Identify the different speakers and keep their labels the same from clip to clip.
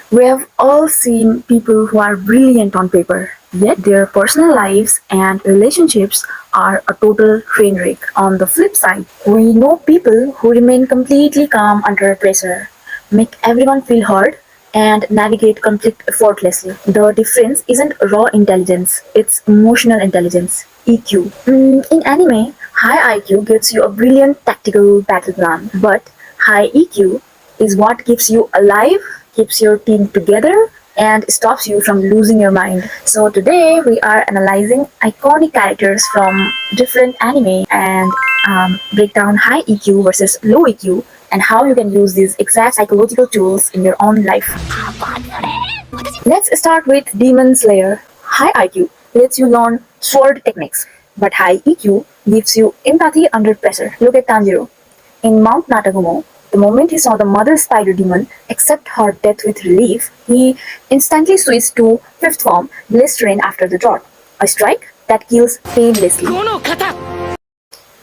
Speaker 1: We have all seen people who are brilliant on paper, yet their personal lives and relationships are a total train wreck. On the flip side, we know people who remain completely calm under pressure, make everyone feel heard, and navigate conflict effortlessly. The difference isn't raw intelligence, it's emotional intelligence. EQ. In anime, high IQ gives you a brilliant tactical battle plan, but high EQ is what keeps you alive, keeps your team together, and stops you from losing your mind. So today we are analyzing iconic characters from different anime and break down high EQ versus low EQ and how you can use these exact psychological tools in your own life. Let's start with Demon Slayer. High IQ lets you learn sword techniques, but high EQ gives you empathy under pressure. Look at Tanjiro. In Mount Natagumo, the moment he saw the mother spider demon accept her death with relief, he instantly switched to fifth form, blistering after the drought. A strike that kills painlessly.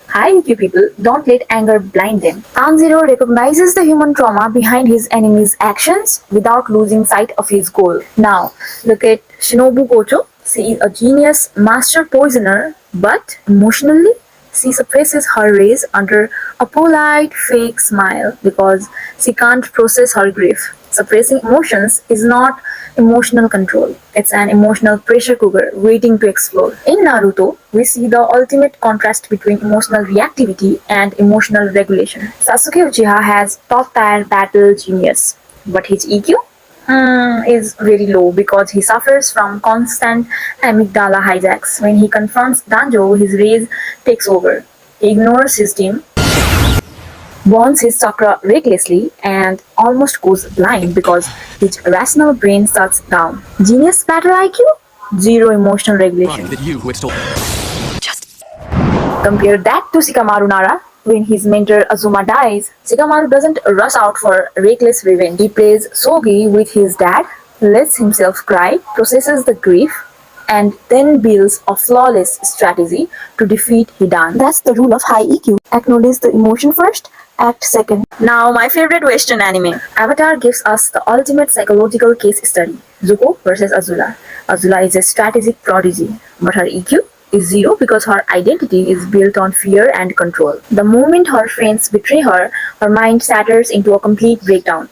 Speaker 1: High EQ people don't let anger blind them. Tanjiro recognizes the human trauma behind his enemy's actions without losing sight of his goal. Now, look at Shinobu Kocho. She is a genius master poisoner, but emotionally, she suppresses her rage under a polite fake smile because she can't process her grief. Suppressing emotions is not emotional control. It's an emotional pressure cooker waiting to explode. In Naruto, we see the ultimate contrast between emotional reactivity and emotional regulation. Sasuke Uchiha has top-tier battle genius, but his EQ is very low because he suffers from constant amygdala hijacks. When he confronts Danjo, his rage takes over. He ignores his team, burns his chakra recklessly, and almost goes blind because his rational brain shuts down. Genius battle IQ? Zero emotional regulation. Compare that to Shikamaru Nara. When his mentor Azuma dies, Shikamaru doesn't rush out for reckless revenge. He plays Sogi with his dad, lets himself cry, processes the grief, and then builds a flawless strategy to defeat Hidan. That's the rule of high EQ. Acknowledge the emotion first, act second. Now, my favorite Western anime. Avatar gives us the ultimate psychological case study. Zuko versus Azula. Azula is a strategic prodigy, but her EQ is zero because her identity is built on fear and control. The moment her friends betray her, her mind shatters into a complete breakdown.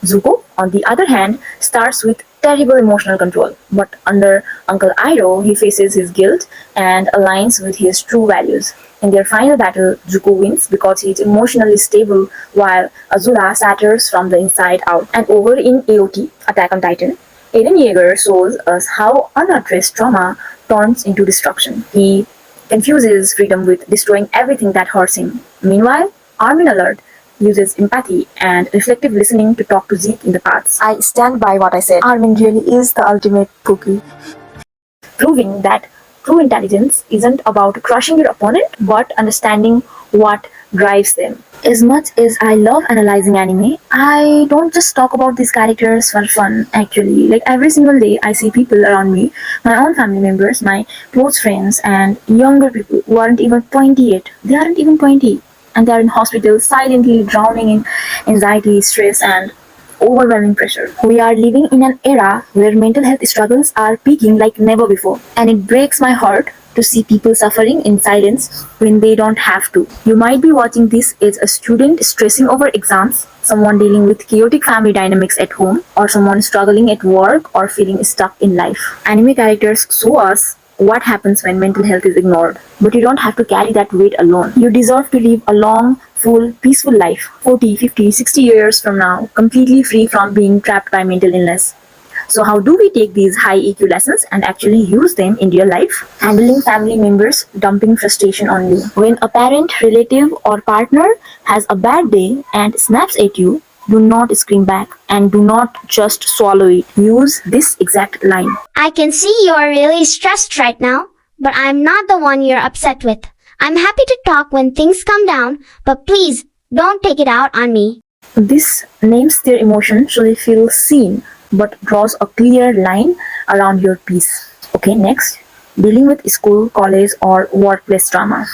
Speaker 1: Zuko, on the other hand, starts with terrible emotional control, but under Uncle Iroh, he faces his guilt and aligns with his true values. In their final battle, Zuko wins because he is emotionally stable, while Azula shatters from the inside out. And over in AOT, Attack on Titan, Eren Yeager shows us how unaddressed trauma turns into destruction. He confuses freedom with destroying everything that hurts him. Meanwhile, Armin Alert uses empathy and reflective listening to talk to Zeke in the past. I stand by what I said. Armin really is the ultimate cookie. Proving that true intelligence isn't about crushing your opponent, but understanding what drives them. As much as I love analyzing anime, I don't just talk about these characters for fun, actually. Like every single day, I see people around me, my own family members, my close friends, and younger people who aren't even 20 yet. They aren't even 20. And they are in hospitals, silently drowning in anxiety, stress, and overwhelming pressure. We are living in an era where mental health struggles are peaking like never before. And it breaks my heart to see people suffering in silence when they don't have to. You might be watching this as a student stressing over exams, someone dealing with chaotic family dynamics at home, or someone struggling at work or feeling stuck in life. Anime characters show us what happens when mental health is ignored. But you don't have to carry that weight alone. You deserve to live a long, full, peaceful life, 40, 50, 60 years from now, completely free from being trapped by mental illness. So how do we take these high EQ lessons and actually use them in real life? Handling family members dumping frustration on you. When a parent, relative, or partner has a bad day and snaps at you, do not scream back and do not just swallow it. Use this exact line.
Speaker 2: I can see you're really stressed right now, but I'm not the one you're upset with. I'm happy to talk when things come down, but please, don't take it out on me.
Speaker 1: This names their emotion so they feel seen, but draws a clear line around your peace. Okay, next. Dealing with school, college, or workplace trauma.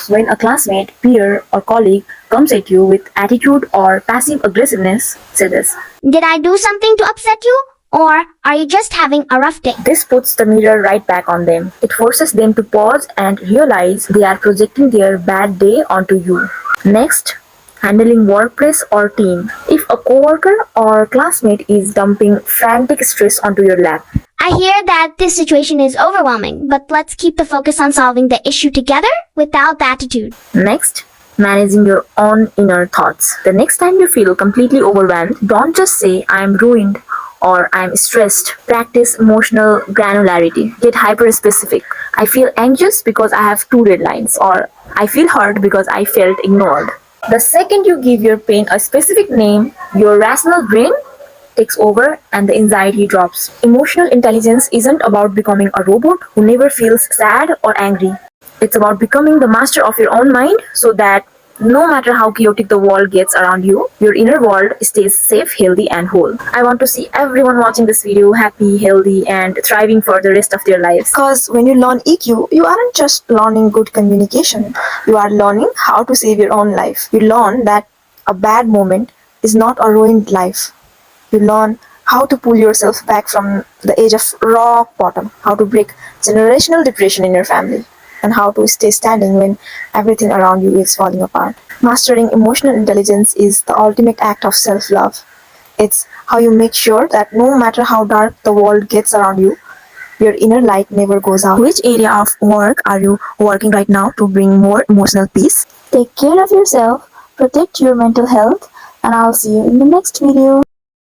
Speaker 1: When a classmate, peer, or colleague comes at you with attitude or passive aggressiveness, say this.
Speaker 2: Did I do something to upset you? Or are you just having a rough day?
Speaker 1: This puts the mirror right back on them. It forces them to pause and realize they are projecting their bad day onto you. Next, handling workplace or team. If a coworker or classmate is dumping frantic stress onto your lap,
Speaker 2: I hear that this situation is overwhelming, but let's keep the focus on solving the issue together without the attitude.
Speaker 1: next, managing your own inner thoughts. The next time you feel completely overwhelmed, don't just say, I am ruined or I am stressed. Practice emotional granularity. Get hyper specific. I feel anxious because I have 2 deadlines, or I feel hurt because I felt ignored. The second you give your pain a specific name, your rational brain takes over and the anxiety drops. Emotional intelligence isn't about becoming a robot who never feels sad or angry. It's about becoming the master of your own mind so that no matter how chaotic the world gets around you, your inner world stays safe, healthy, and whole. I want to see everyone watching this video happy, healthy, and thriving for the rest of their lives.
Speaker 3: Because when you learn EQ, you aren't just learning good communication, you are learning how to save your own life. You learn that a bad moment is not a ruined life. You learn how to pull yourself back from the edge of rock bottom, how to break generational depression in your family, and how to stay standing when everything around you is falling apart. Mastering emotional intelligence is the ultimate act of self-love. It's how you make sure that no matter how dark the world gets around you, your inner light never goes out. Which area of work are you working right now to bring more emotional peace? Take care of yourself, protect your mental health, and I'll see you in the next video.